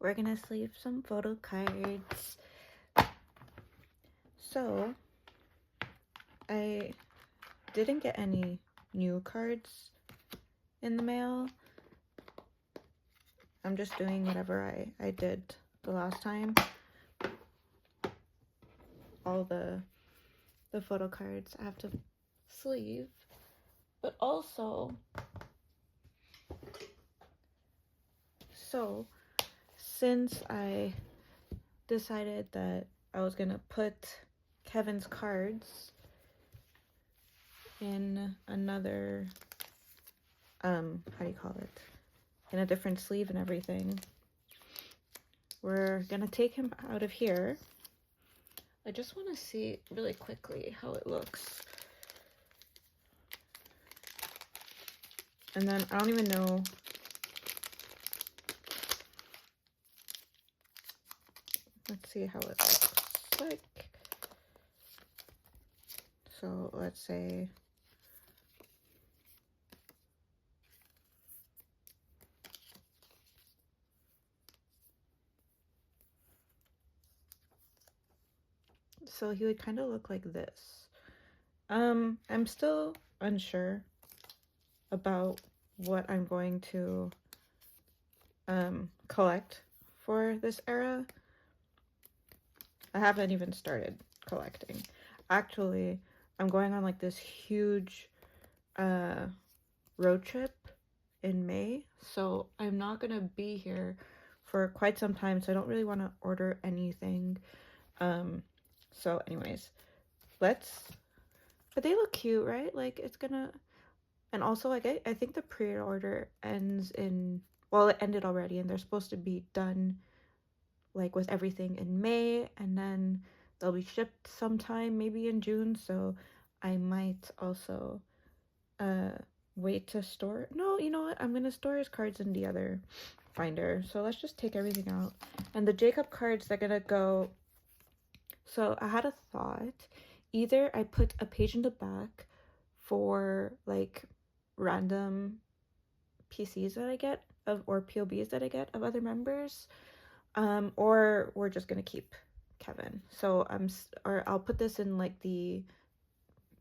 we're gonna sleeve some photo cards. So I didn't get any new cards in the mail. I'm just doing whatever I did the last time. All the photo cards I have to sleeve, but also, so since I decided that I was gonna put Kevin's cards in another, how do you call it, in a different sleeve and everything, we're gonna take him out of here. I just want to see really quickly how it looks. And then I don't even know. Let's see how it looks like. So let's say so he would kind of look like this. I'm still unsure about what I'm going to collect for this era. I haven't even started collecting. Actually, I'm going on like this huge road trip in May, so I'm not gonna be here for quite some time, so I don't really want to order anything. So anyways, but they look cute, right? Like it's gonna, and also like I think the pre-order ends in, well, it ended already, and they're supposed to be done like with everything in May, and then they'll be shipped sometime maybe in June. So I might also wait to store, no, you know what, I'm gonna store his cards in the other binder. So let's just take everything out. And the Jacob cards, they're gonna go, so I had a thought, either I put a page in the back for like random PCs that I get of, or POBs that I get of other members, or we're just gonna keep Kevin. So or I'll put this in like the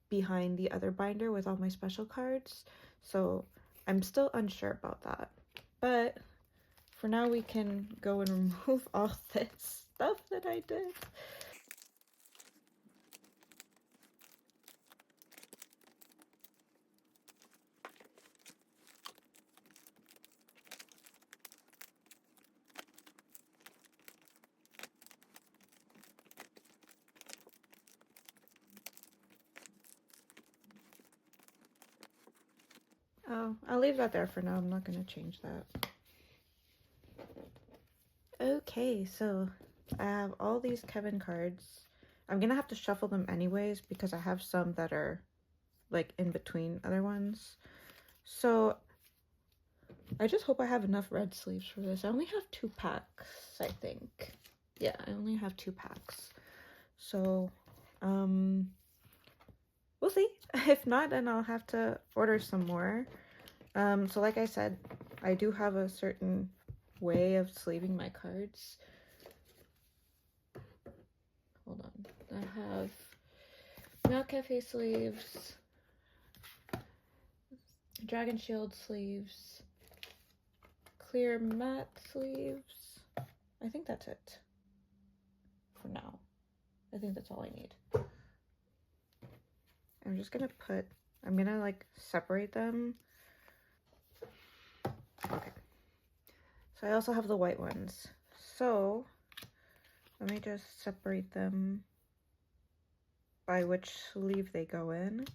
behind the other binder with all my special cards. So I'm still unsure about that, but for now we can go and remove all this stuff that I did. Oh, I'll leave that there for now. I'm not gonna change that. Okay, so I have all these Kevin cards. I'm gonna have to shuffle them anyways because I have some that are like in between other ones. So I just hope I have enough red sleeves for this. I only have 2 packs, I think. Yeah, I only have 2 packs. So, we'll see. If not, then I'll have to order some more. So like I said, I do have a certain way of sleeving my cards. Hold on. I have Milk Cafe sleeves, Dragon Shield sleeves, clear matte sleeves. I think that's it for now. I think that's all I need. I'm just gonna I'm gonna like separate them. Okay. So I also have the white ones. So let me just separate them by which sleeve they go in.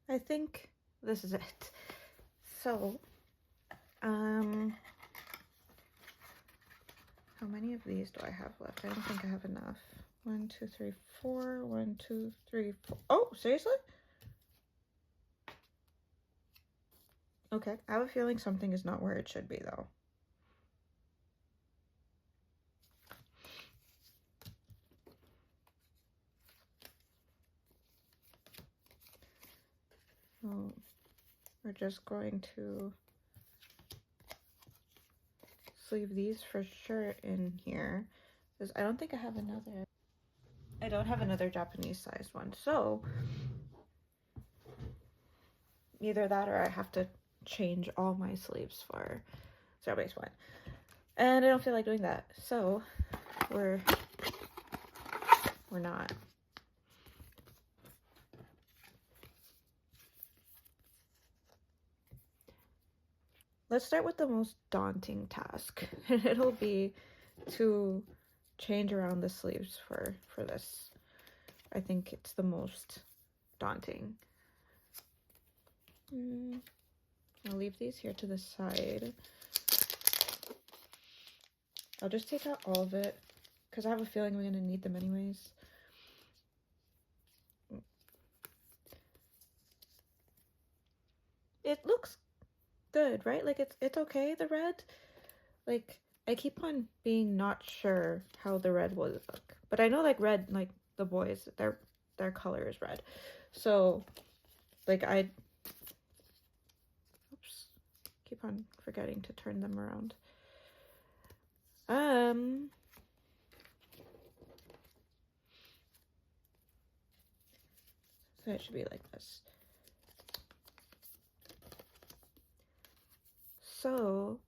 I think this is it. So, How many of these do I have left? I don't think I have enough. 1, 2, 3, 4. 1, 2, 3, 4. Oh, seriously? Okay, I have a feeling something is not where it should be, though. Oh, we're just going to sleeve these for sure in here, because I don't think I have another. I don't have another Japanese sized one, so either that or I have to change all my sleeves for Strawberry's one. And I don't feel like doing that, so we're not. Let's start with the most daunting task. It'll be to change around the sleeves for this. I think it's the most daunting. I'll leave these here to the side. I'll just take out all of it because I have a feeling we're going to need them anyways. It looks good, right? Like it's okay, the red. Like I keep on being not sure how the red will look, but I know like red, like the boys, their color is red, so like oops, keep on forgetting to turn them around. So it should be like this. So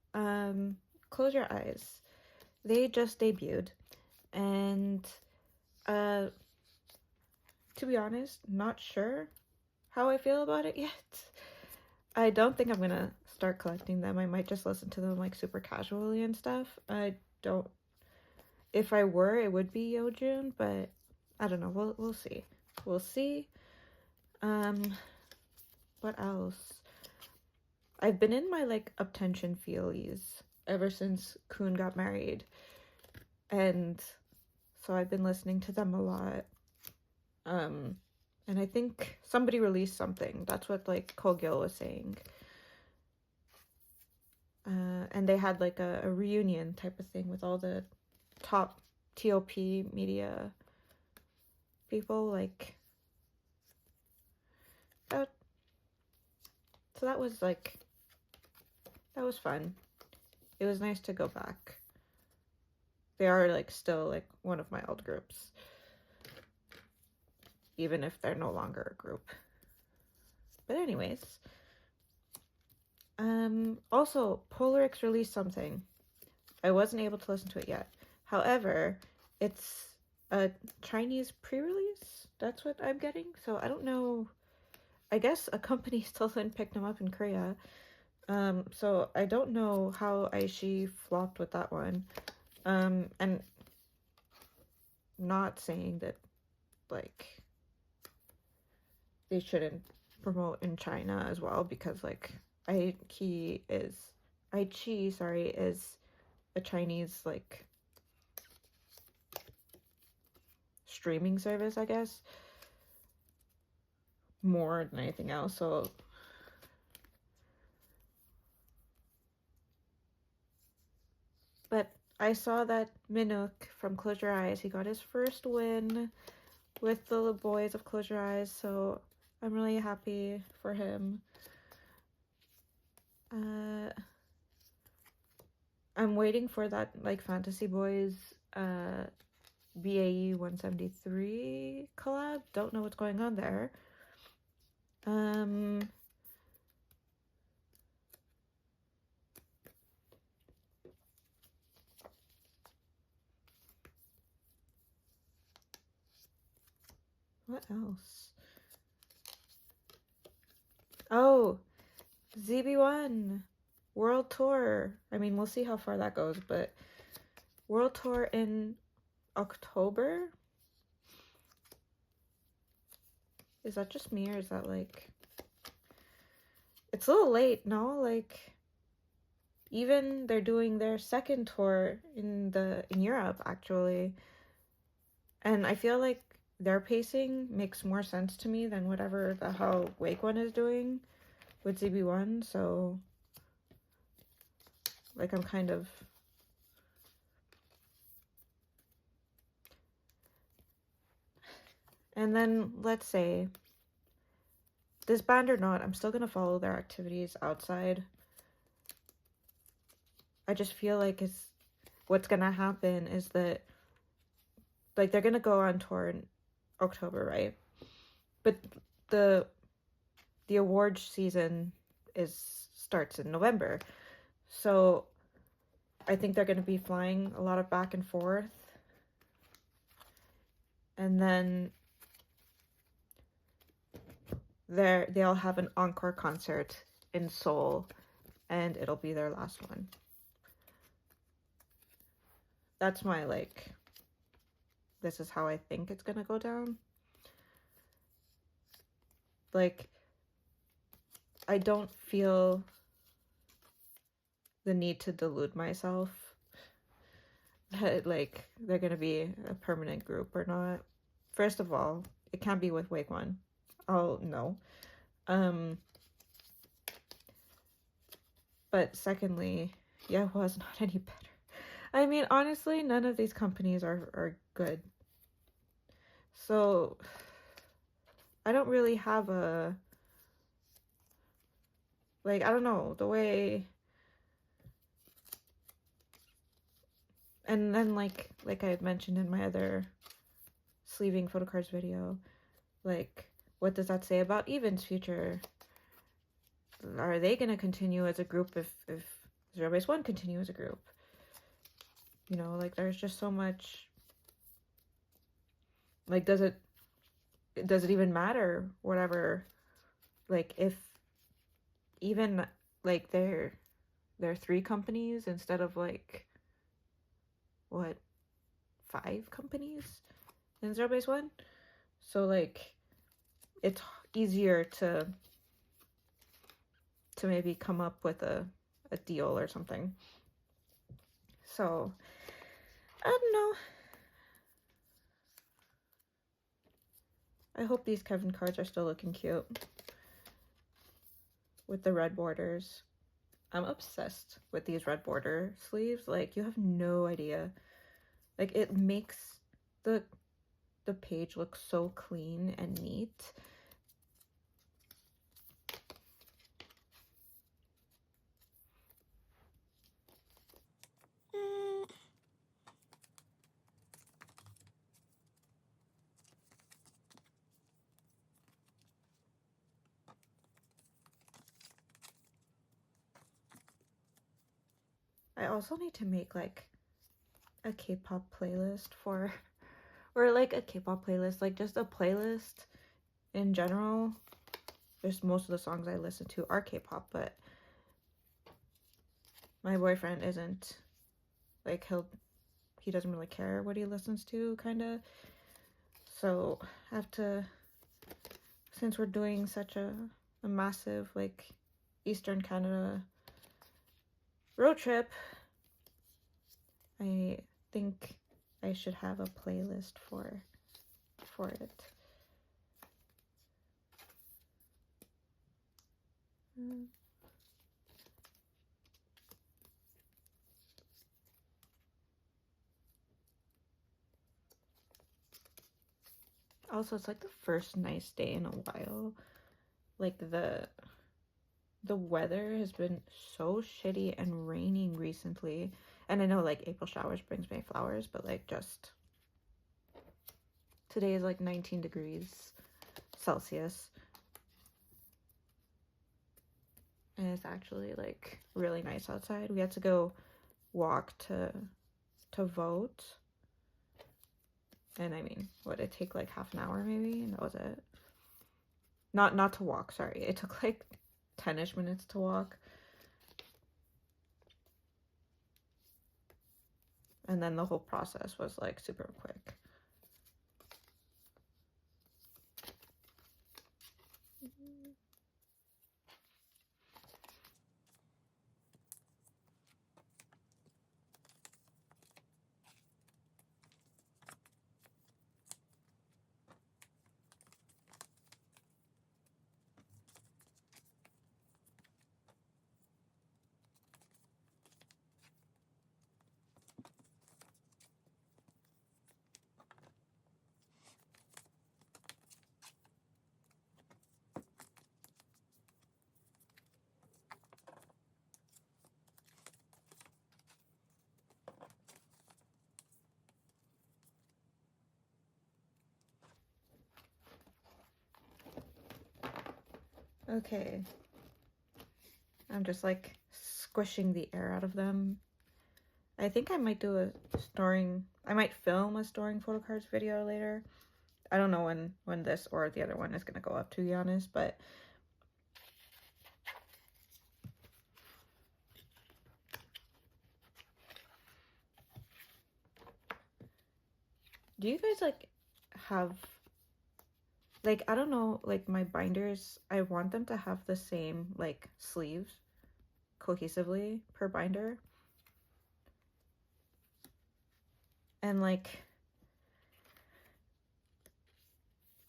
close your eyes. They just debuted, and to be honest, not sure how I feel about it yet. I don't think I'm gonna start collecting them. I might just listen to them like super casually and stuff. I don't. If I were, it would be Yeojun, but I don't know. We'll see. We'll see. What else? I've been in my like uptension feelies ever since Kun got married, and so I've been listening to them a lot. And I think somebody released something. That's what like Kogil was saying. And they had like a reunion type of thing with all the top TOP media people, like that. So that was like, that was fun. It was nice to go back. They are like still like one of my old groups, even if they're no longer a group. But anyways, also Polarix released something. I wasn't able to listen to it yet. However, it's a Chinese pre-release. That's what I'm getting. So I don't know. I guess a company still didn't pick them up in Korea. So I don't know how Aishi flopped with that one. And not saying that like they shouldn't promote in China as well, because like Aichi is a Chinese like streaming service, I guess, more than anything else. So but I saw that Minuk from Close Your Eyes, he got his first win with the boys of Close Your Eyes, so I'm really happy for him. I'm waiting for that like Fantasy Boys BAE 173 collab. Don't know what's going on there. What else? Oh, ZB1 World Tour. I mean, we'll see how far that goes, but World Tour in October? Is that just me, or is that like... It's a little late, no? Like, even they're doing their second tour in Europe, actually. And I feel like their pacing makes more sense to me than whatever the hell Wake One is doing with ZB1. So, like, I'm kind of... And then, let's say, this band or not, I'm still going to follow their activities outside. I just feel like what's going to happen is that, like, they're going to go on tour in October, right? But the awards season starts in November. So I think they're going to be flying a lot of back and forth. And then they'll have an encore concert in Seoul, and it'll be their last one. That's my, like, this is how I think it's gonna go down. Like, I don't feel the need to delude myself that, like, they're gonna be a permanent group or not. First of all, it can't be with Wake One. Oh, no. But secondly, Yahoo is not any better. I mean, honestly, none of these companies are good. So, I don't really have a... Like, I don't know, the way... And then, like I had mentioned in my other sleeving photocards video, like, what does that say about Even's future? Are they going to continue as a group if Zero Base One continue as a group? You know, like, there's just so much... Like, does it even matter? Whatever. Like, if even, like, they're 3 companies instead of, like, what, 5 companies in Zero Base One? So, like, it's easier to maybe come up with a deal or something. So, I don't know. I hope these Kevin cards are still looking cute with the red borders. I'm obsessed with these red border sleeves. Like, you have no idea. Like, it makes the page look so clean and neat. I also need to make, like, a K-pop playlist or like a K-pop playlist, like just a playlist in general. There's most of the songs I listen to are K-pop, but my boyfriend isn't, like, he doesn't really care what he listens to, kind of. So I have to, since we're doing such a massive, like, Eastern Canada road trip, I think I should have a playlist for it. Also, it's like the first nice day in a while. Like, the weather has been so shitty and raining recently. And I know, like, April showers brings May flowers, but, like, just... Today is, like, 19 degrees Celsius. And it's actually, like, really nice outside. We had to go walk to vote. And I mean, what, it take like half an hour maybe? And that was it. Not to walk, sorry. It took like 10-ish minutes to walk. And then the whole process was like super quick. Okay. I'm just like squishing the air out of them. I think I might do I might film a storing photo cards video later. I don't know when this or the other one is gonna go up, to be honest, but do you guys like have, like, I don't know, like my binders, I want them to have the same like sleeves cohesively per binder. And like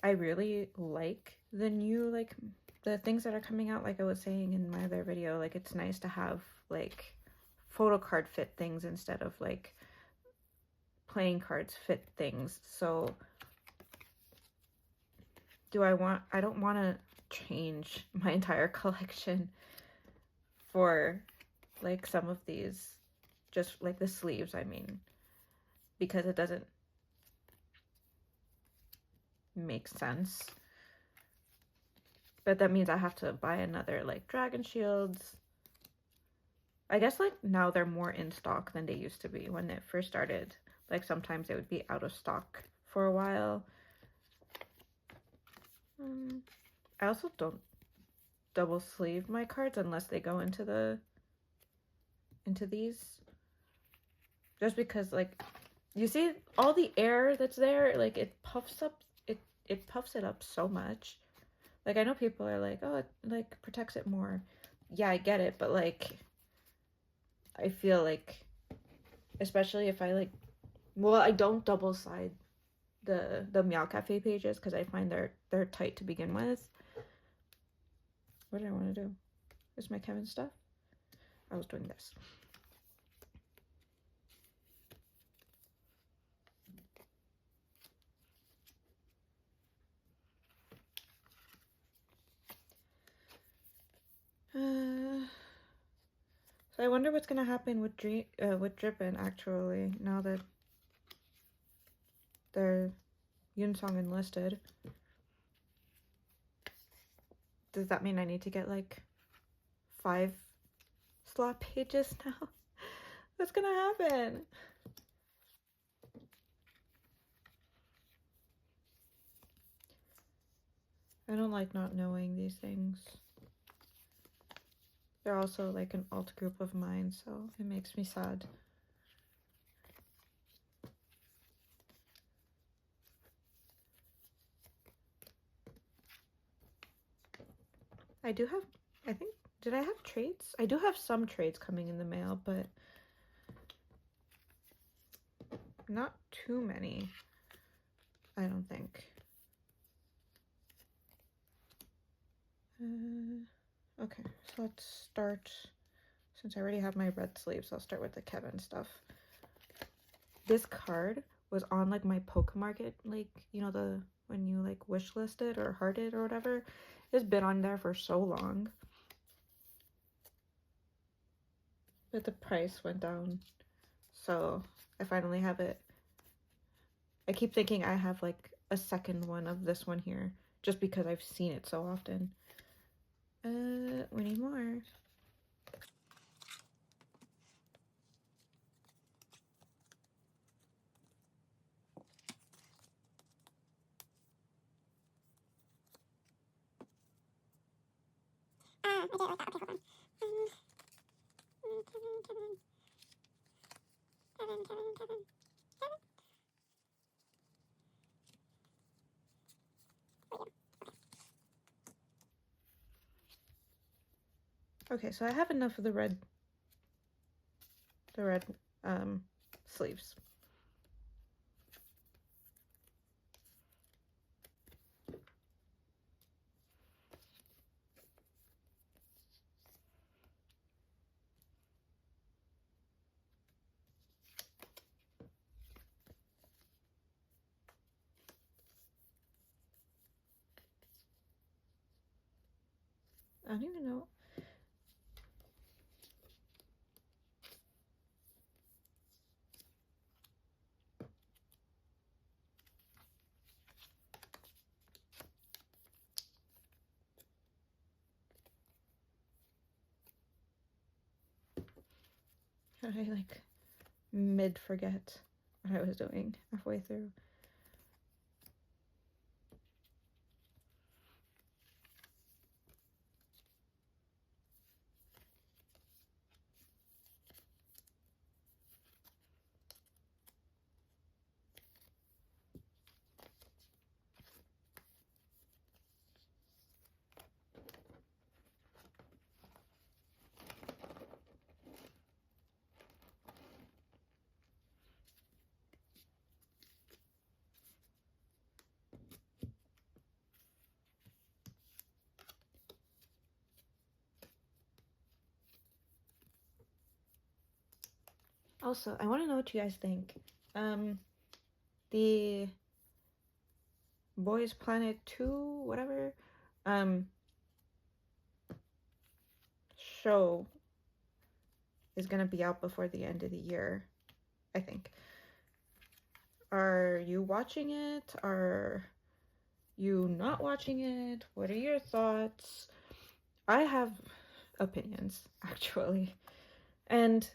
I really like the new, like the things that are coming out, like I was saying in my other video, like it's nice to have like photo card fit things instead of like playing cards fit things. So I don't want to change my entire collection for like some of these, just like the sleeves, I mean, because it doesn't make sense. But that means I have to buy another like dragon shields. I guess like now they're more in stock than they used to be when it first started. Like sometimes they would be out of stock for a while. I also don't double sleeve my cards unless they go into these. Just because like you see all the air that's there, like it puffs up, it puffs it up so much. Like I know people are like, oh, it like protects it more. Yeah, I get it, but like I feel like, especially if I like, well, I don't double side the Meow Cafe pages because I find they're tight to begin with. What did I want to do? Is my Kevin stuff? I was doing this. So I wonder what's gonna happen with Drippin actually now that they're Yunsong enlisted. Does that mean I need to get like 5 slot pages now? What's gonna happen? I don't like not knowing these things. They're also like an alt group of mine, so it makes me sad. I do have, I think, did I have trades? I do have some trades coming in the mail, but not too many, I don't think. Okay, so let's start, since I already have my red sleeves, I'll start with the Kevin stuff. This card was on like my Pokemarket, like, you know, the when you like wish listed or hearted or whatever. It's been on there for so long, but the price went down, so I finally have it. I keep thinking I have like a second one of this one here just because I've seen it so often. We need more. I did like that. Okay, hold on. Kevin. Okay, so I have enough of the red sleeves. I don't even know. I like mid forget what I was doing halfway through. Also, I want to know what you guys think. The Boys Planet 2, whatever, show is gonna be out before the end of the year, I think. Are you watching it? Are you not watching it? What are your thoughts? I have opinions, actually. And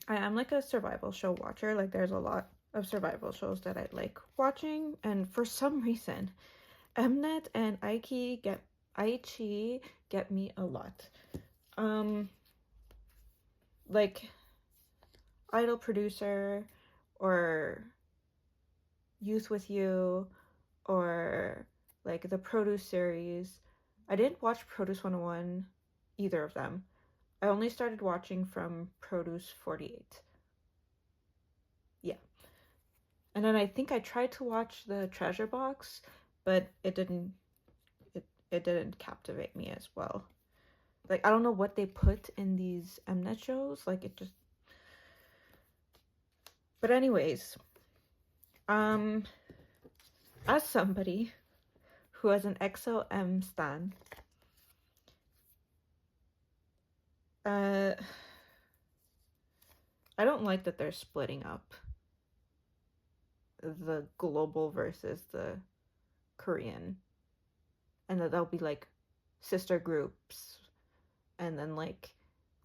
I am like a survival show watcher. Like, there's a lot of survival shows that I like watching, and for some reason, Mnet and Aichi get me a lot. Like Idol Producer or Youth with You or like the Produce series. I didn't watch Produce 101, either of them. I only started watching from Produce 48. Yeah. And then I think I tried to watch the Treasure Box, but it didn't captivate me as well. Like, I don't know what they put in these Mnet shows. Like, it just... But anyways, as somebody who has an XOM stan, I don't like that they're splitting up the global versus the Korean, and that they'll be like sister groups, and then like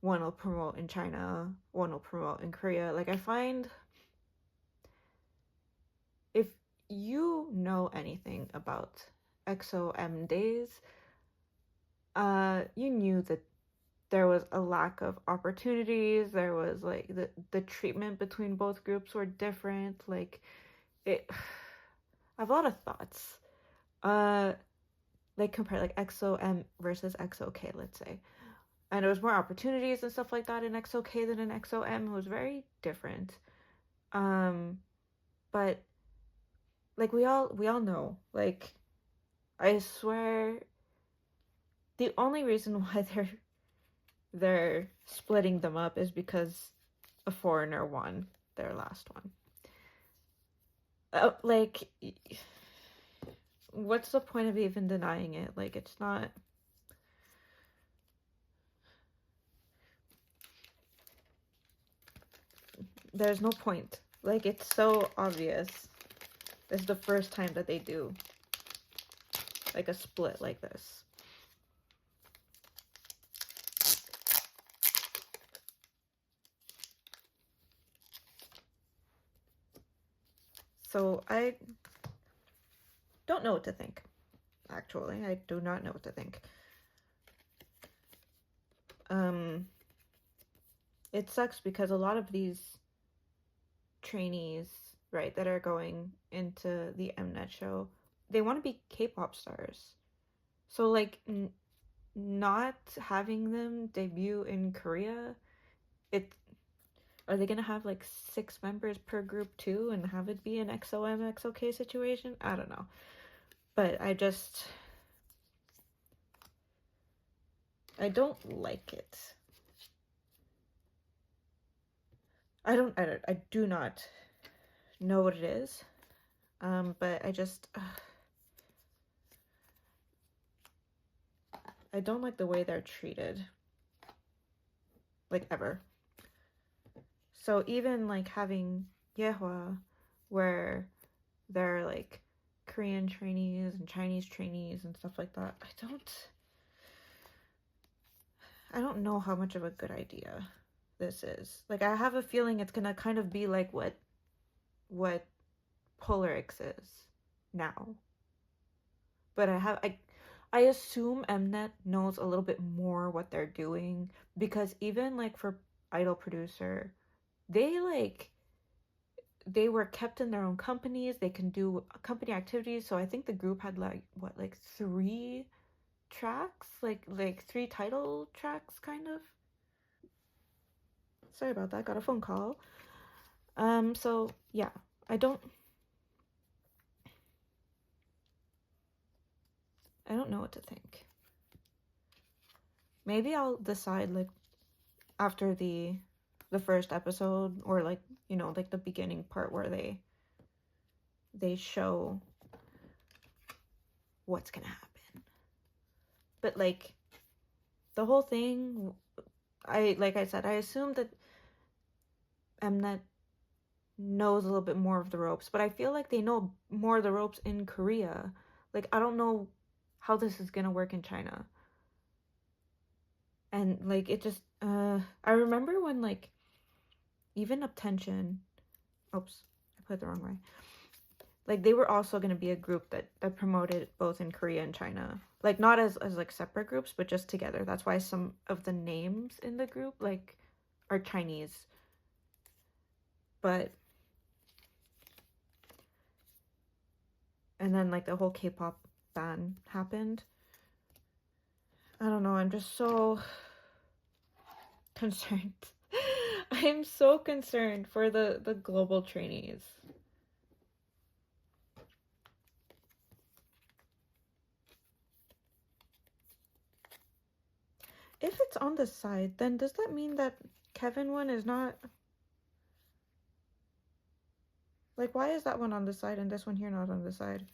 one will promote in China, one will promote in Korea. Like, I find, if you know anything about XOM days, you knew that there was a lack of opportunities. There was like the treatment between both groups were different. Like, it, I have a lot of thoughts. Like, compare like XOM versus XOK, let's say. And there was more opportunities and stuff like that in XOK than in XOM. It was very different. But like, we all know, like, I swear the only reason why they're splitting them up is because a foreigner won their last one. Like, what's the point of even denying it? Like, it's not... There's no point. Like, it's so obvious. This is the first time that they do like a split like this. So I don't know what to think. Actually, I do not know what to think. It sucks because a lot of these trainees, right, that are going into the Mnet show, they want to be K-pop stars. So like, not having them debut in Korea, are they gonna have like 6 members per group too and have it be an XOM XOK situation? I don't know. But I don't like it. I do not know what it is. But I don't like the way they're treated. Like, ever. So even like having Yehua, where they're like Korean trainees and Chinese trainees and stuff like that, I don't know how much of a good idea this is. Like, I have a feeling it's gonna kind of be like what Polarix is now. But I assume Mnet knows a little bit more what they're doing, because even like for Idol Producer, they were kept in their own companies. They can do company activities. So I think the group had like what, like 3 tracks, like 3 title tracks, kind of. Sorry about that. Got a phone call. So yeah, I don't know what to think. Maybe I'll decide like after the first episode, or like, you know, like the beginning part where they show what's gonna happen. But like the whole thing, like I said, I assume that Mnet knows a little bit more of the ropes, but I feel like they know more of the ropes in Korea. Like, I don't know how this is gonna work in China. And like it just I remember when like even Uptension, oops, I put it the wrong way. Like, they were also going to be a group that promoted both in Korea and China. Like, not as like separate groups, but just together. That's why some of the names in the group like are Chinese. But and then like the whole K-pop ban happened. I don't know, I'm just so concerned. I'm so concerned for the global trainees. If it's on the side, then does that mean that Kevin one is not... Like, why is that one on the side and this one here not on the side?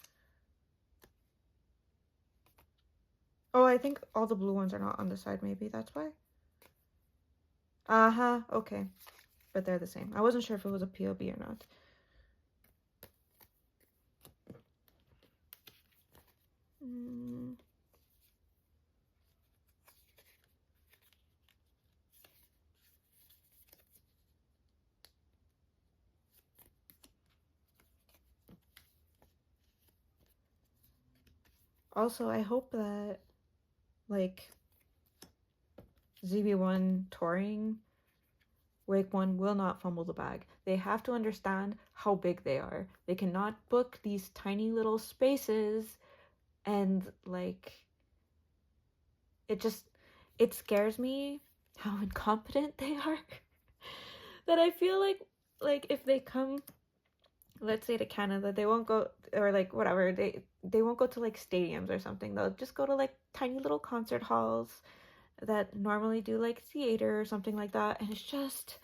Oh, I think all the blue ones are not on the side, maybe. That's why? Uh-huh, okay. But they're the same. I wasn't sure if it was a POB or not. Also, I hope that, like, ZB1 touring, Wake 1 will not fumble the bag. They have to understand how big they are. They cannot book these tiny little spaces, and, like, it scares me how incompetent they are. That I feel like if they come, let's say, to Canada, they won't go, or like whatever, they won't go to like stadiums or something. They'll just go to like tiny little concert halls that normally do like theater or something like that, and it's just,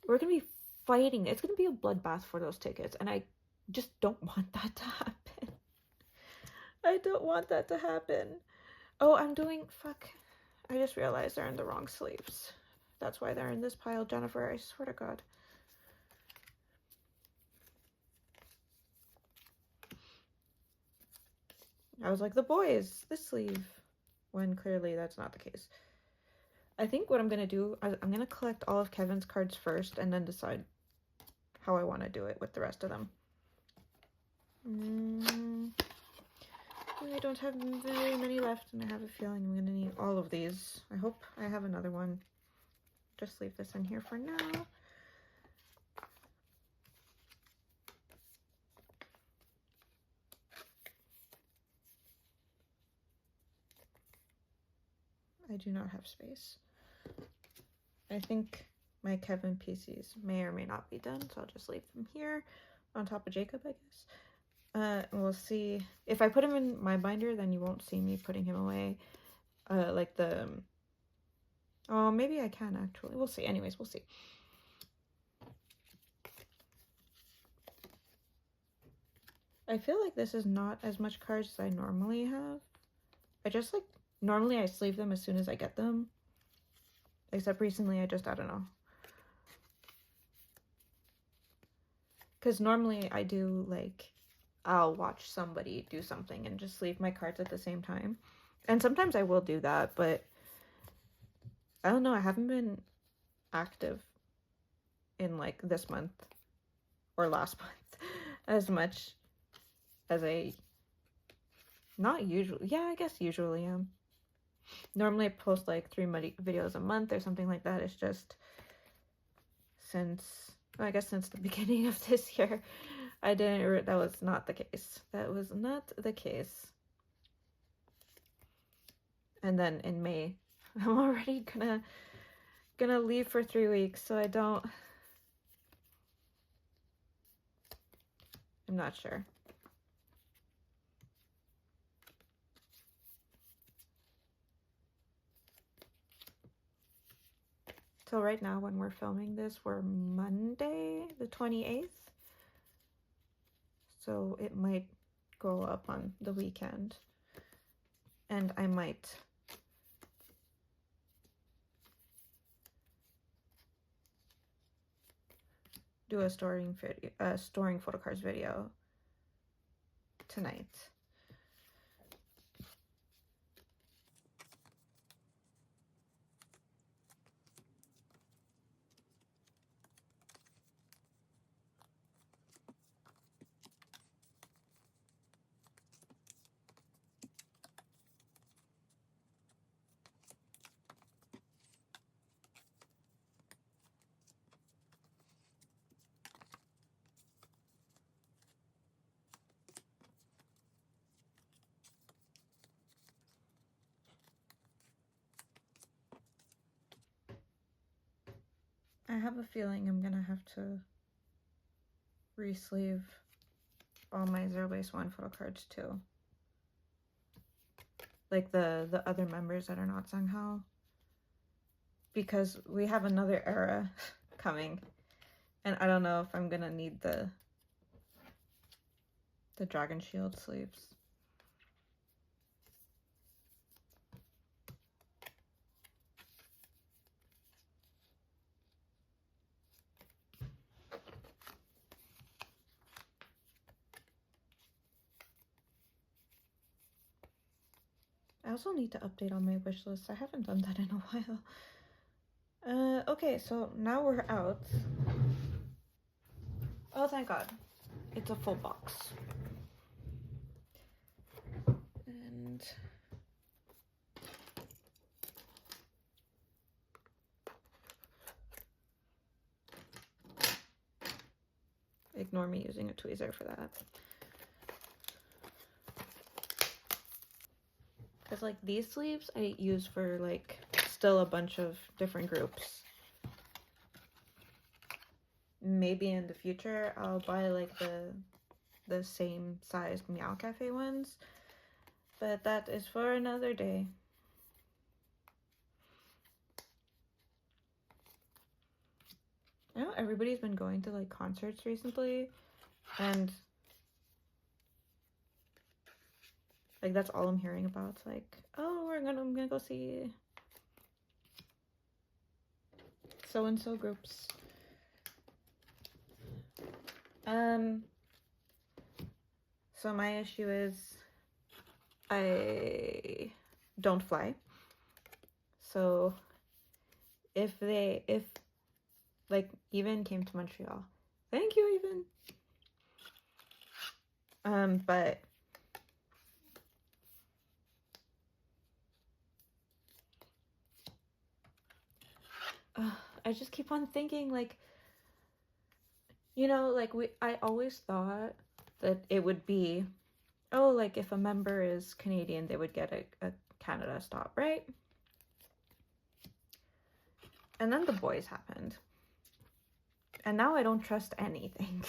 we're gonna be fighting. It's gonna be a bloodbath for those tickets, and I just don't want that to happen. I don't want that to happen. Oh, fuck, I just realized they're in the wrong sleeves. That's why they're in this pile, Jennifer, I swear to God. I was like, the boys, this sleeve, when clearly that's not the case. I think what I'm going to do, I'm going to collect all of Kevin's cards first and then decide how I want to do it with the rest of them. I don't have very many left, and I have a feeling I'm going to need all of these. I hope I have another one. Just leave this in here for now. I do not have space. I think my Kevin PCs may or may not be done, so I'll just leave them here on top of Jacob, I guess. We'll see. If I put him in my binder, then you won't see me putting him away. Like the... Oh, maybe I can, actually. We'll see. Anyways, we'll see. I feel like this is not as much cards as I normally have. I just, like, normally I sleeve them as soon as I get them. Except recently I don't know. Because normally I do, like, I'll watch somebody do something and just sleeve my cards at the same time. And sometimes I will do that, but I don't know, I haven't been active in like this month or last month as much as I not usually, yeah, I guess usually am. Normally I post like 3 videos a month or something like that. It's just since, I guess since the beginning of this year, that was not the case. That was not the case. And then in May, I'm already gonna leave for 3 weeks, so I'm not sure. So right now when we're filming this, we're Monday the 28th. So it might go up on the weekend. And I might do a storing photocards video tonight. I have a feeling I'm gonna have to re-sleeve all my Zero Base 1 photocards too. Like the other members that are not Sanghao. Because we have another era coming. And I don't know if I'm gonna need the Dragon Shield sleeves. I also need to update on my wish list. I haven't done that in a while. Okay, so now we're out. Oh, thank God. It's a full box. And ignore me using a tweezer for that. Because like these sleeves I use for like still a bunch of different groups. Maybe in the future I'll buy like the same size Meow Cafe ones, but that is for another day. I know everybody's been going to like concerts recently, and like that's all I'm hearing about. It's like, oh, I'm gonna go see so and so groups. So my issue is I don't fly. So if like Even came to Montreal, thank you, Even. But I just keep on thinking, like, you know, like I always thought that it would be, oh, like if a member is Canadian, they would get a Canada stop, right? And then the boys happened. And now I don't trust anything.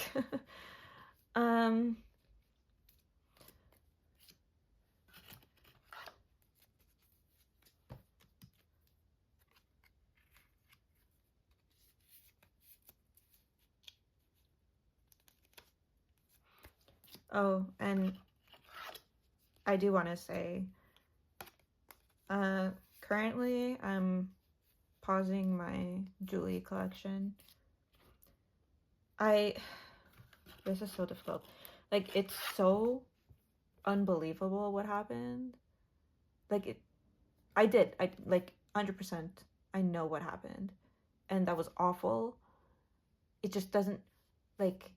Oh, and I do want to say, currently I'm pausing my Julie collection. This is so difficult. Like, it's so unbelievable what happened. Like, I like 100%, I know what happened. and that was awful. It just doesn't, like,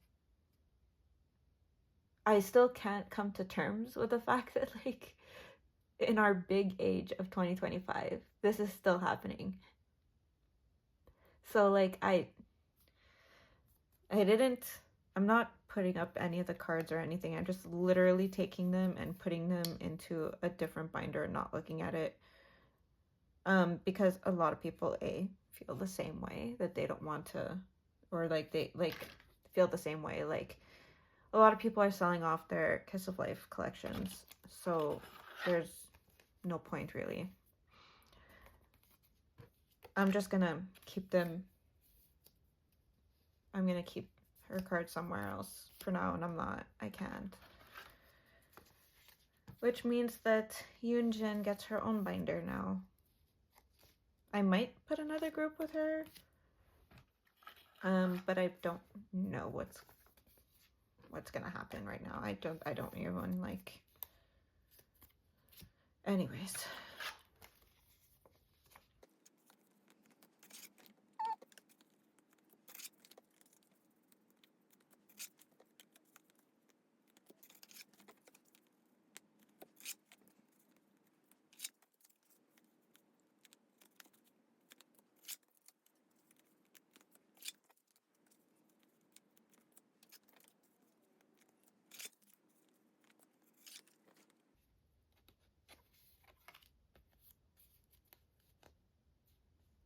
I still can't come to terms with the fact that, like, in our big age of 2025, this is still happening. So, like, I'm not putting up any of the cards or anything. I'm just literally taking them and putting them into a different binder and not looking at it. Because a lot of people, feel the same way, that they don't want to, or like they feel the same way. Like, a lot of people are selling off their Kiss of Life collections, so there's no point really. I'm just gonna keep them. I'm gonna keep her card somewhere else for now, and I can't. Which means that Yoonjin gets her own binder now. I might put another group with her, but I don't know what's gonna happen right now. I don't even, like, anyways.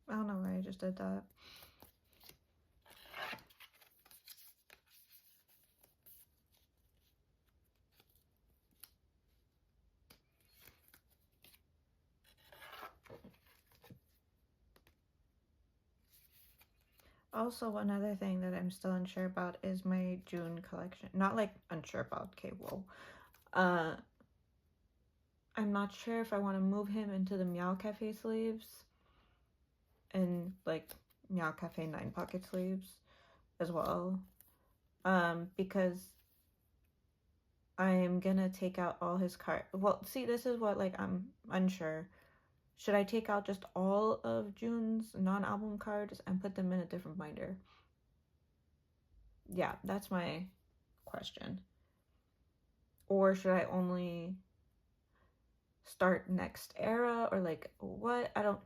I don't know why I just did that. Also, one other thing that I'm still unsure about is my June collection. Not like unsure about, okay, whoa. I'm not sure if I want to move him into the Meow Cafe sleeves and like Meow Cafe 9-pocket sleeves as well. Because I am gonna take out all his cards. Well, see, this is what, like, I'm unsure. Should I take out just all of June's non-album cards and put them in a different binder? Yeah, that's my question. Or should I only start next era, or like what? I don't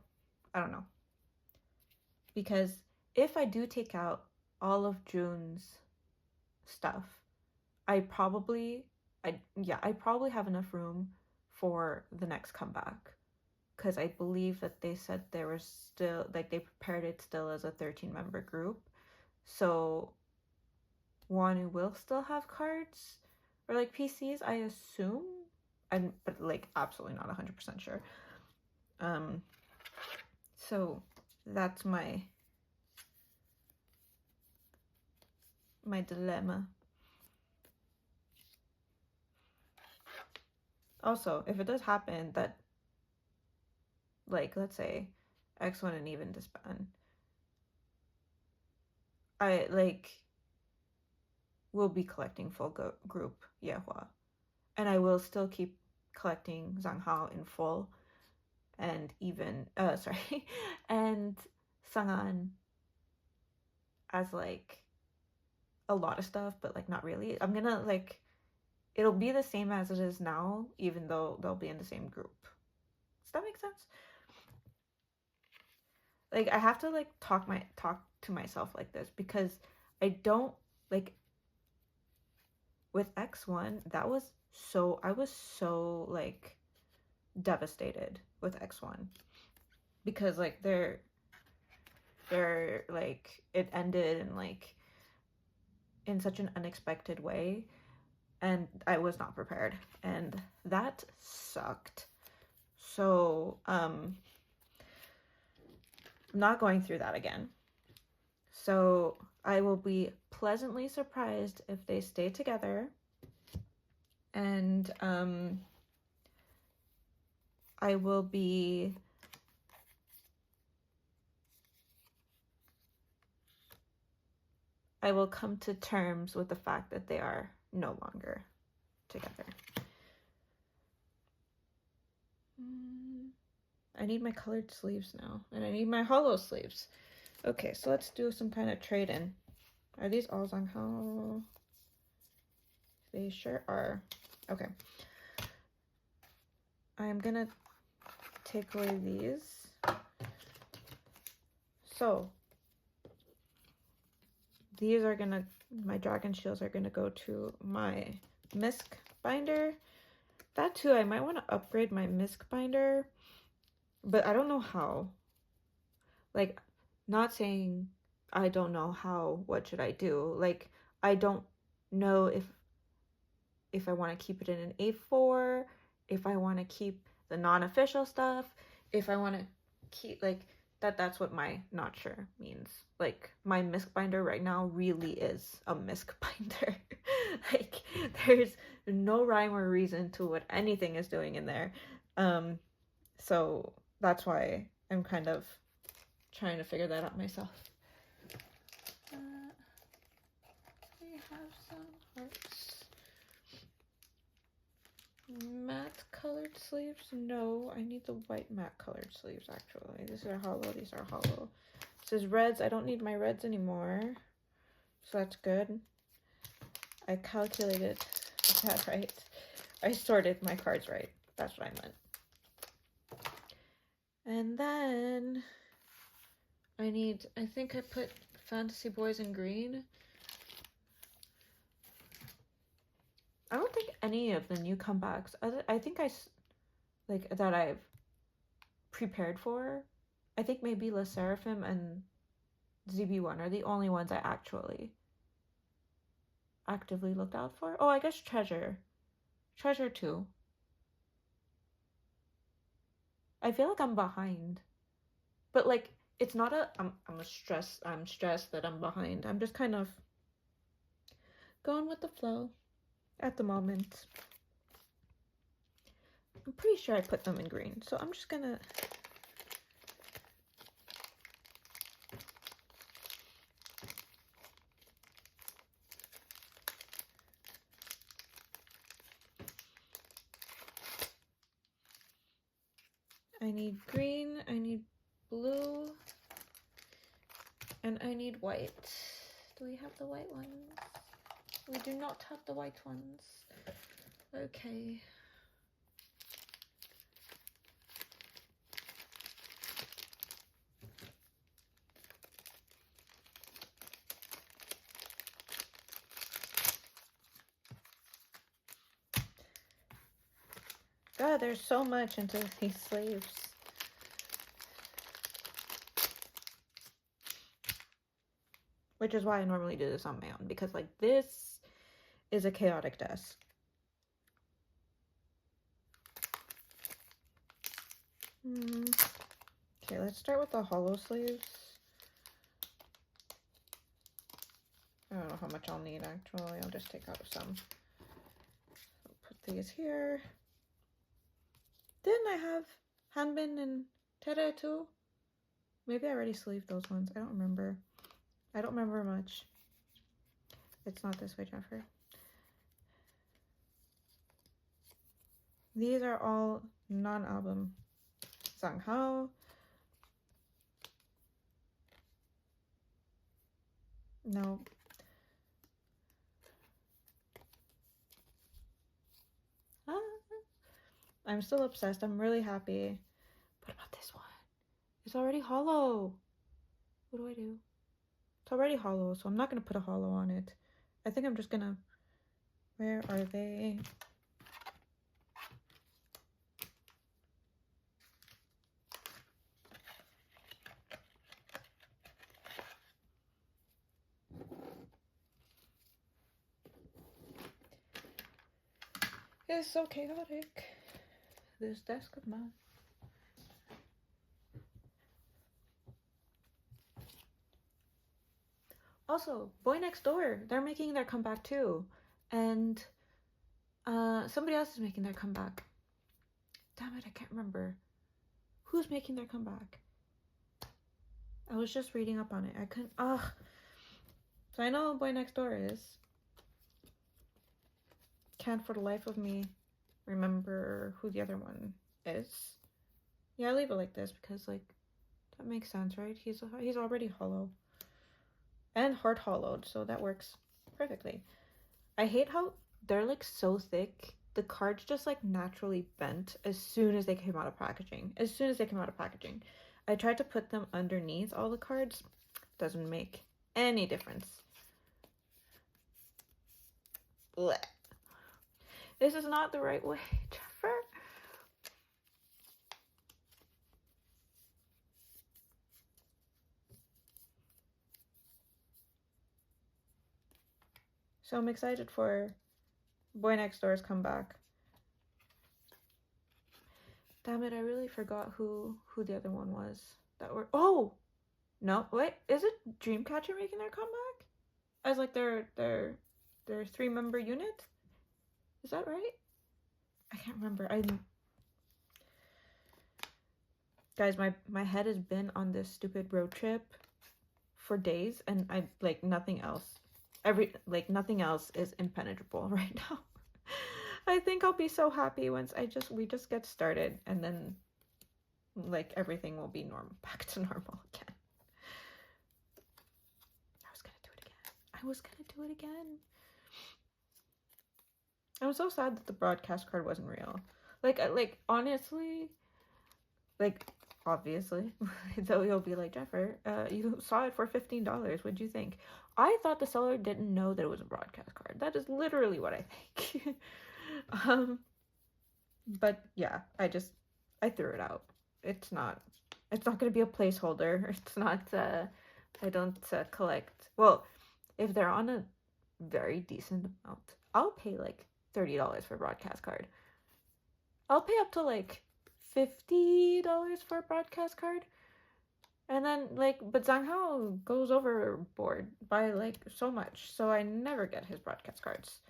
know. Because if I do take out all of June's stuff, I probably have enough room for the next comeback. Because I believe that they said there was still, like, they prepared it still as a 13-member group. So Wanu will still have cards or like PCs, I assume. But like absolutely not 100% sure. So that's my dilemma. Also, if it does happen that, like, let's say X1 and even disband, I will be collecting full group Yehua, and I will still keep collecting Zhang Hao in full, and even and Sang'an as like a lot of stuff, but like not really. I'm gonna, like, it'll be the same as it is now, even though they'll be in the same group. Does that make sense? Like, I have to like talk to myself like this, because I don't, like, with X1, I was so like devastated with X1, because like they're like, it ended in like in such an unexpected way, and I was not prepared, and that sucked. So I'm not going through that again. So I will be pleasantly surprised if they stay together, and I will come to terms with the fact that they are no longer together. I need my colored sleeves now, and I need my hollow sleeves. Okay, so let's do some kind of trade-in. Are these all Zanghao? They sure are. Okay. I'm gonna take away these. So these are gonna, my dragon shields are gonna go to my misc binder. That too, I might want to upgrade my misc binder, but I don't know how. Like, not saying I don't know how, what should I do? Like, I don't know if I want to keep it in an A4, if I want to keep the non-official stuff, if I want to keep, like, that's what my not sure means. Like, my misc binder right now really is a misc binder. Like, there's no rhyme or reason to what anything is doing in there. So that's why I'm kind of trying to figure that out myself. We have some hearts. Matte colored sleeves? No, I need the white matte colored sleeves actually. These are hollow, these are hollow. This is reds. I don't need my reds anymore. So that's good. I calculated that right. I sorted my cards right. That's what I meant. And then I think I put Fantasy Boys in green. I don't think any of the new comebacks, I think that I've prepared for. I think maybe La Seraphim and ZB1 are the only ones I actively looked out for. Oh, I guess Treasure. Treasure too. I feel like I'm behind. But like it's not I'm stressed that I'm behind. I'm just kind of going with the flow at the moment. I'm pretty sure I put them in green, so I'm just gonna I need green, I need blue, and I need white. Do we have the white ones? We do not have the white ones. Okay. God, there's so much into these sleeves. Which is why I normally do this on my own, because like this is a chaotic desk. Okay, let's start with the hollow sleeves. I don't know how much I'll need actually. I'll just take out some. I'll put these here. Didn't I have Hanbin and Tere too? Maybe I already sleeved those ones. I don't remember. I don't remember much. It's not this way, Jennifer. These are all non-album. Zanghao. No. I'm still obsessed. I'm really happy. What about this one? It's already hollow. What do I do? It's already hollow, so I'm not going to put a hollow on it. I think I'm just going to... Where are they? It's so chaotic. This desk of mine. Also, Boy Next Door, they're making their comeback too. And somebody else is making their comeback. Damn it, I can't remember. Who's making their comeback? I was just reading up on it. I couldn't... Ugh. So I know Boy Next Door is. Can't for the life of me remember who the other one is. Yeah, I leave it like this because, like, That makes sense, right? He's already hollow. And hard hollowed, so that works perfectly. I hate how they're like so thick. The cards just like naturally bent as soon as they came out of packaging. I tried to put them underneath all the cards. Doesn't make any difference. Blech. This is not the right way, Jeffrey. So I'm excited for Boy Next Door's comeback. Damn it, I really forgot who the other one was. Oh! No, wait, is it Dreamcatcher making their comeback? As like their 3-member unit? Is that right? I can't remember. Guys, my head has been on this stupid road trip for days, and I like nothing else. Nothing else is impenetrable right now. I think I'll be so happy once we just get started, and then like everything will be back to normal again. I was gonna do it again. I was so sad that the broadcast card wasn't real. Like honestly, like obviously, though you'll be like, Jeffer, you saw it for $15. What'd you think? I thought the seller didn't know that it was a broadcast card. That is literally what I think. But yeah, I threw it out. It's not gonna be a placeholder. It's not. I don't collect. Well, if they're on a very decent amount, I'll pay like $30 for a broadcast card. I'll pay up to like $50 for a broadcast card. And then but Zhang Hao goes overboard by like so much, so I never get his broadcast cards.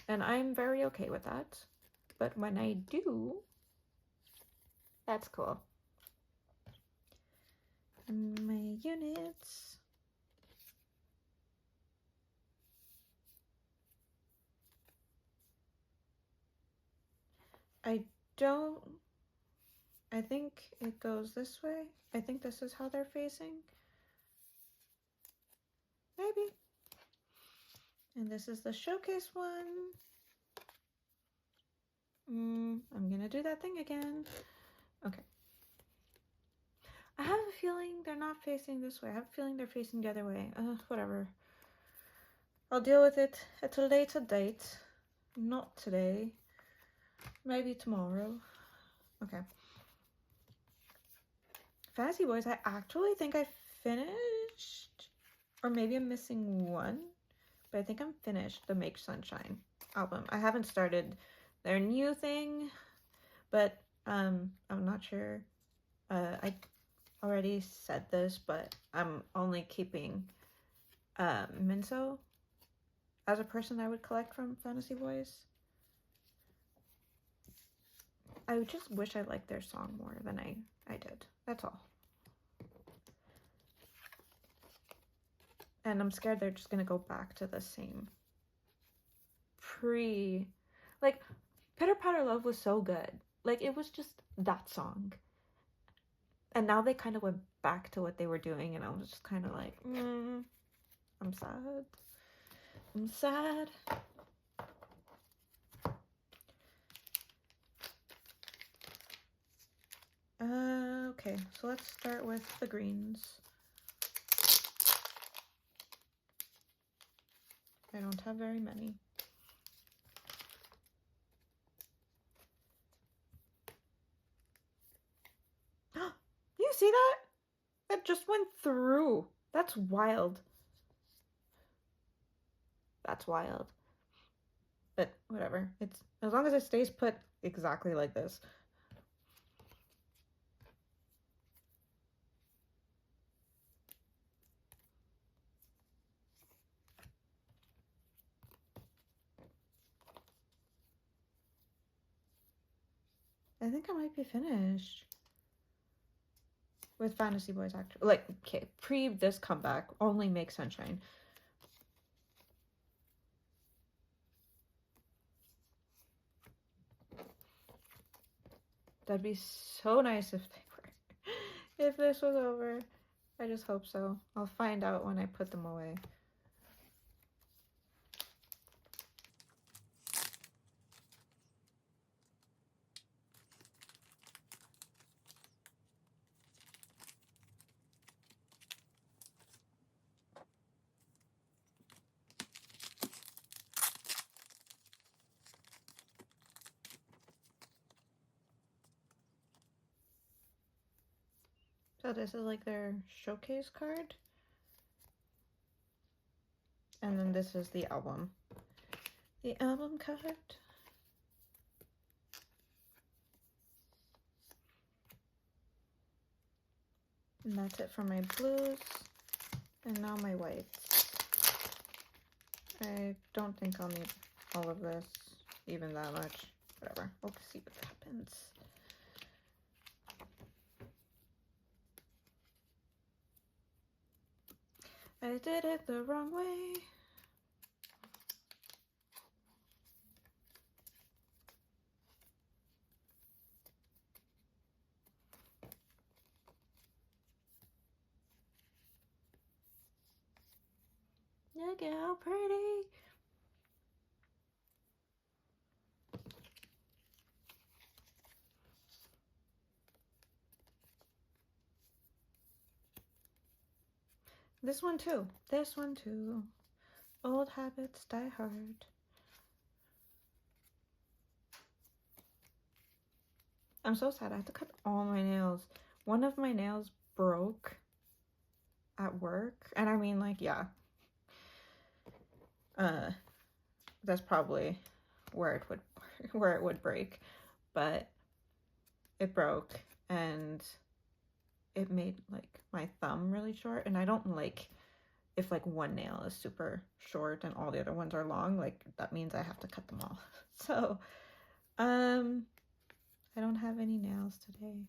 And I'm very okay with that. But when I do, that's cool. My units. I think it goes this way. I think this is how they're facing. Maybe. And this is the showcase one. I'm gonna do that thing again. Okay. I have a feeling they're not facing this way. I have a feeling they're facing the other way. Whatever. I'll deal with it at a later date. Not today. Maybe tomorrow. Okay. Fantasy Boys, I actually think I finished. Or maybe I'm missing one. But I think I'm finished the Make Sunshine album. I haven't started their new thing. But I'm not sure. I already said this, but I'm only keeping Minso as a person I would collect from Fantasy Boys. I just wish I liked their song more than I did. That's all. And I'm scared they're just gonna go back to the same like Pitter Patter Love was so good. Like it was just that song. And now they kind of went back to what they were doing, and I was just kind of like, I'm sad. I'm sad. Okay, so let's start with the greens. I don't have very many. You see that? That just went through. That's wild. That's wild. But whatever. It's as long as it stays put exactly like this. I think I might be finished with Fantasy Boys actually. Like, okay, pre this comeback, only Make Sunshine. That'd be so nice if they were. if this was over. I just hope so. I'll find out when I put them away. So this is like their showcase card. And then this is the album. The album card. And that's it for my blues. And now my whites. I don't think I'll need all of this, even that much. Whatever. We'll see what happens. I did it the wrong way. Look at how pretty. This one too. This one too. Old habits die hard. I'm so sad. I had to cut all my nails. One of my nails broke at work. And I mean, like, yeah. That's probably where it would break. But it broke and it made like my thumb really short, and I don't like if like one nail is super short and all the other ones are long. Like that means I have to cut them all. So I don't have any nails today.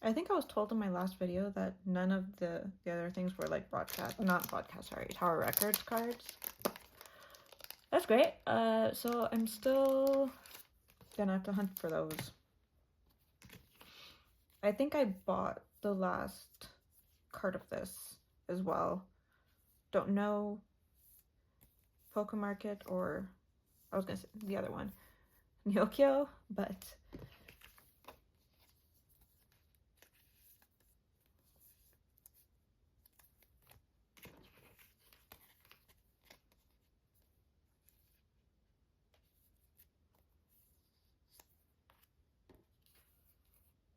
I think I was told in my last video that none of the other things were like Tower Records cards. That's great. So I'm still gonna have to hunt for those. I think I bought the last card of this as well. Don't know, Poke Market, or I was gonna say the other one, Nyokyo, but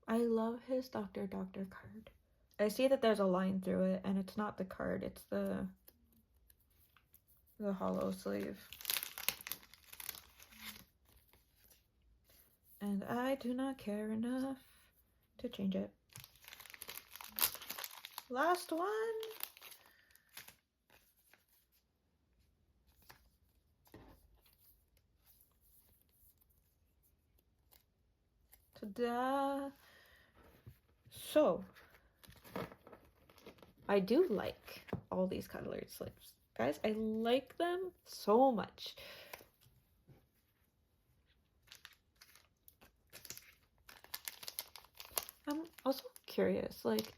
I love his Dr. card. I see that there's a line through it, and it's not the card, it's the hollow sleeve. And I do not care enough to change it. Last one. Ta-da! So, I do like all these colored sleeves. Guys, I like them so much. I'm also curious, like,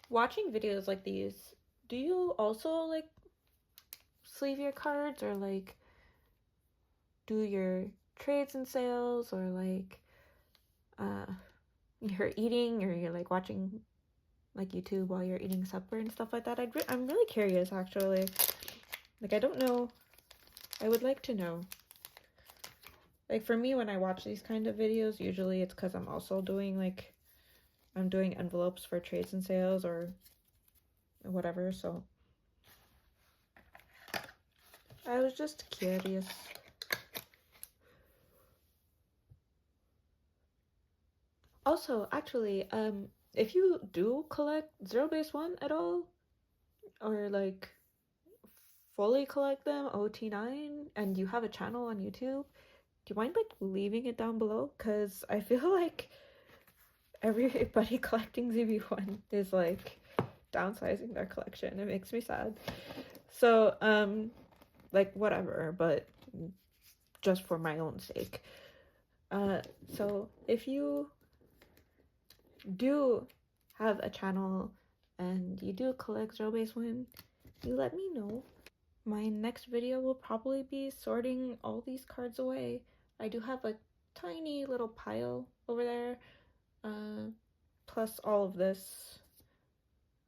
watching videos like these, do you also, like, sleeve your cards, or, like, do your trades and sales, or, like, you're eating, or you're, like, watching, like, YouTube while you're eating supper and stuff like that? I'm really curious, actually. Like, I don't know. I would like to know. Like, for me, when I watch these kind of videos, usually it's because I'm also doing, like, I'm doing envelopes for trades and sales or whatever, so I was just curious. Also, actually, if you do collect Zero Base 1 at all, or like fully collect them, OT9, and you have a channel on YouTube, do you mind like leaving it down below? Because I feel like everybody collecting ZB1 is like downsizing their collection. It makes me sad. So, like whatever, but just for my own sake. So if you do have a channel and you do collect Zero Base Win, you let me know. My next video will probably be sorting all these cards away. I do have a tiny little pile over there, plus all of this.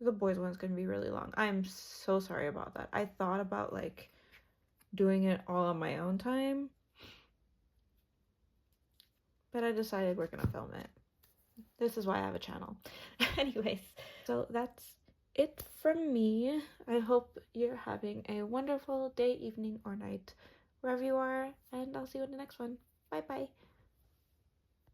The boys one's gonna be really long. I'm so sorry about that. I thought about like doing it all on my own time, but I decided we're gonna film it. This is why I have a channel. Anyways, so that's it from me. I hope you're having a wonderful day, evening, or night, wherever you are, and I'll see you in the next one. Bye bye.